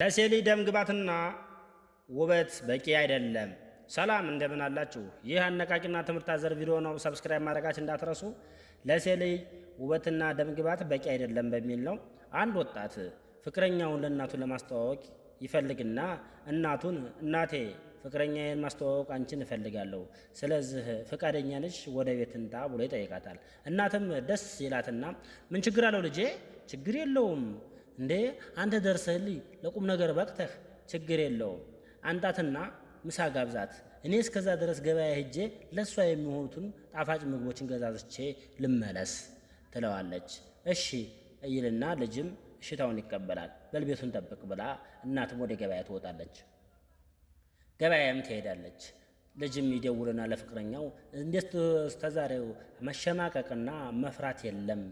ለሴሊ ደም ግባትና ውበት በቂ አይደለም። ሰላም እንደምን አላችሁ? ይህ አነቃቂና ትምህርት አዘል ቪዲዮ ነው። ሰብስክራይብ ማድረጋችሁ እንዳትረሱ። ለሴሊ ውበትና ደም ግባት በቂ አይደለም በሚል ነው። አንድ ወጣት ፍቅረኛውን ለእናቱ ለማስተዋወቅ ይፈልግና እናቱን እናቴ ፍቅረኛዬን ማስተዋወቅ አንቺን እፈልጋለሁ፣ ስለዚህ ፈቃደኛ ነሽ ወደ ቤት እንጣ ብሎ ይጠይቃታል። እናትም ደስ ይላትና ምን ችግር አለው ልጄ? ችግር የለውም እንዴ አንተ ደርሰህልኝ ለቁም ነገር በቅተህ ችግር የለውም አንጣትና ምሳ ጋብዛት፣ እኔ እስከዛ ድረስ ገበያ ሄጄ ለሷ የሚሆኑትን ጣፋጭ ምግቦችን ገዛዝቼ ልመለስ ትለዋለች። እሺ ይልና ልጅም እሽታውን ይቀበላል። በልቤቱን ጠብቅ ብላ እናትም ወደ ገበያ ትወጣለች። ገበያም ትሄዳለች። ልጅም ይደውልና ለፍቅረኛው እንዴት ተዛሬው መሸማቀቅና መፍራት የለም፣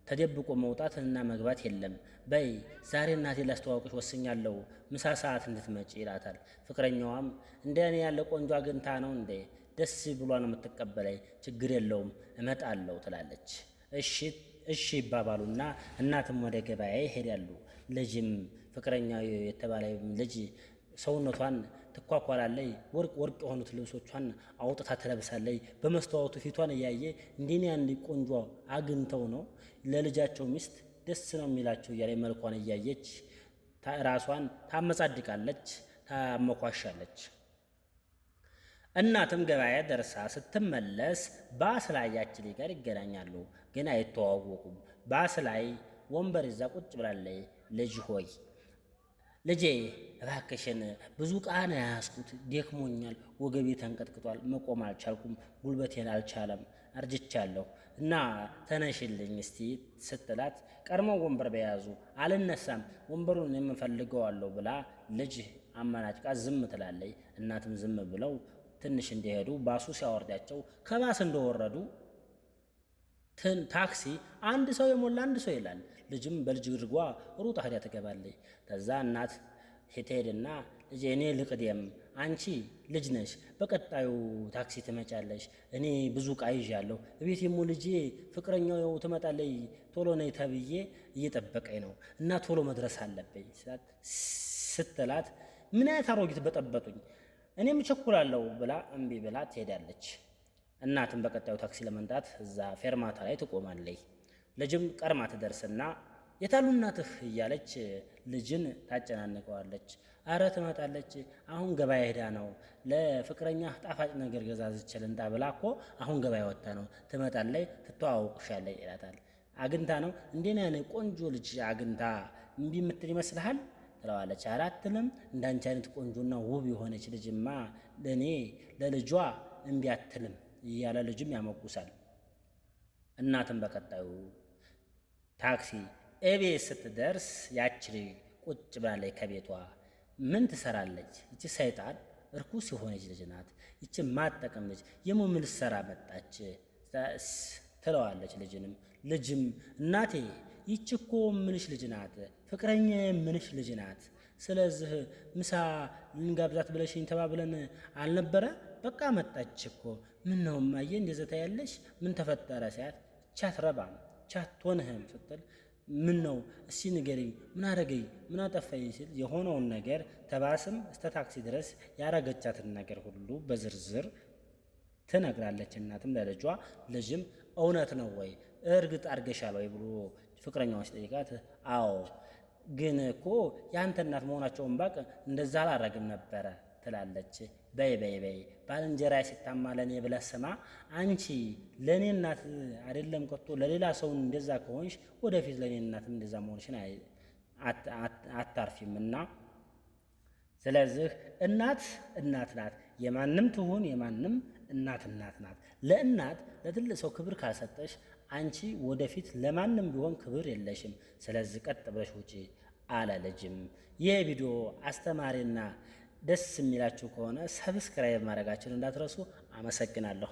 ተደብቆ መውጣት እና መግባት የለም፣ በይ ዛሬ እናቴ ላስተዋውቅሽ ወስኛለሁ፣ ምሳ ሰዓት እንድትመጪ ይላታል። ፍቅረኛዋም እንደ እኔ ያለ ቆንጆ አግኝታ ነው እንዴ? ደስ ብሏ ነው የምትቀበለኝ፣ ችግር የለውም እመጣለሁ ትላለች። እሺ ይባባሉና እናትም ወደ ገበያ ይሄዳሉ። ልጅም ፍቅረኛው የተባለ ልጅ ሰውነቷን ትኳኳላለይ፣ ወርቅ የሆኑት ልብሶቿን አውጥታ ትለብሳለይ። በመስተዋቱ ፊቷን እያየ እንዴን ያን ቆንጆ አግኝተው ነው ለልጃቸው ሚስት ደስ ነው የሚላቸው እያለ መልኳን እያየች ራሷን ታመጻድቃለች፣ ታመኳሻለች። እናትም ገበያ ደርሳ ስትመለስ ባስ ላይ ያች ልጅ ጋር ይገናኛሉ፣ ግን አይተዋወቁም። ባስ ላይ ወንበር ይዛ ቁጭ ብላለች። ልጅ ሆይ ልጄ እባክሽን ብዙ ቃና ያስኩት ደክሞኛል፣ ወገቤ ተንቀጥቅጧል፣ መቆም አልቻልኩም፣ ጉልበቴን አልቻለም፣ አርጅቻለሁ እና ተነሽልኝ እስቲ ስትላት ቀድሞው ወንበር በያዙ አልነሳም፣ ወንበሩን የምፈልገዋለሁ ብላ ልጅ አመናጭቃ ዝም ትላለች። እናትም ዝም ብለው ትንሽ እንደሄዱ ባሱ ሲያወርዳቸው ከባስ እንደወረዱ ታክሲ አንድ ሰው የሞላ አንድ ሰው ይላል። ልጅም በልጅ ግርጓ ሩጣ ሄዳ ትገባለች። ከዛ እናት ሄደና ልጄ እኔ ልቅደም፣ አንቺ ልጅ ነሽ፣ በቀጣዩ ታክሲ ትመጫለሽ፣ እኔ ብዙ ዕቃ ይዣለሁ፣ እቤት ልጄ ፍቅረኛው ትመጣለች፣ ቶሎ ነይ ተብዬ እየጠበቀኝ ነው እና ቶሎ መድረስ አለብኝ ስትላት ምን አይነት አሮጊት በጠበጡኝ፣ እኔም እቸኩላለሁ ብላ እምቢ ብላ ትሄዳለች። እናትም በቀጣዩ ታክሲ ለመንጣት እዛ ፌርማታ ላይ ትቆማለች። ልጅም ቀርማ ትደርስና የታሉ እናትህ እያለች ልጅን ታጨናንቀዋለች። አረ ትመጣለች፣ አሁን ገበያ ሄዳ ነው፣ ለፍቅረኛ ጣፋጭ ነገር ገዛዝቼ ልንጣ ብላ እኮ አሁን ገበያ ወጣ ነው፣ ትመጣለች፣ ትተዋወቁሻለች ይላታል። አግኝታ ነው እንዴና ያኔ ቆንጆ ልጅ አግኝታ እምቢ የምትል ይመስልሃል ትለዋለች። አራትንም እንዳንቺ አይነት ቆንጆና ውብ የሆነች ልጅማ ለእኔ ለልጇ እምቢ አትልም እያለ ልጅም ያመጉሳል። እናትም በቀጣዩ ታክሲ ኤቤት ስትደርስ ያች ልጅ ቁጭ ብላለች ከቤቷ። ምን ትሰራለች ይቺ ሰይጣን እርኩስ የሆነች ልጅ ናት፣ ይቺ ማጠቅም ልጅ ምን ልትሰራ መጣች ትለዋለች። ልጅም እናቴ ይቺ እኮ ምንሽ ልጅ ናት፣ ፍቅረኛ ምንሽ ልጅ ናት፣ ስለዚህ ምሳ ልንጋብዛት ብለሽኝ ተባብለን አልነበረ? በቃ መጣች እኮ። ምን ነው ማየ እንደዘታ ያለሽ ምን ተፈጠረ ሲያት ቻትረባም ቻትሆንህም ስትል ምን ነው እስቲ ንገሪኝ፣ ምን አረገኝ፣ ምን አጠፋኝ ሲል የሆነውን ነገር ተባስም እስከ ታክሲ ድረስ ያረገቻትን ነገር ሁሉ በዝርዝር ትነግራለች። እናትም ለልጇ። ልጅም እውነት ነው ወይ እርግጥ አድርገሻል ወይ ብሎ ፍቅረኛውን ሲጠይቃት አዎ ግን እኮ ያንተ እናት መሆናቸውን ባቅ እንደዛ አላረግም ነበረ ትላለች። በይ ባልንጀራ ሲታማ ለኔ ብለህ ስማ፣ አንቺ ለኔ እናት አይደለም ቀጥቶ ለሌላ ሰው እንደዛ ከሆንሽ ወደፊት ለኔ እናት እንደዛ መሆንሽን አታርፊምና ስለዚህ እናት ናት፣ የማንም ትሁን የማንም እናት ናት። ለእናት ለትልቅ ሰው ክብር ካልሰጠሽ አንቺ ወደፊት ለማንም ቢሆን ክብር የለሽም። ስለዚህ ቀጥ ብለሽ ውጪ አለ ልጅም። ይህ ቪዲዮ አስተማሪና ደስ የሚላችሁ ከሆነ ሰብስክራይብ ማድረጋችሁን እንዳትረሱ። አመሰግናለሁ።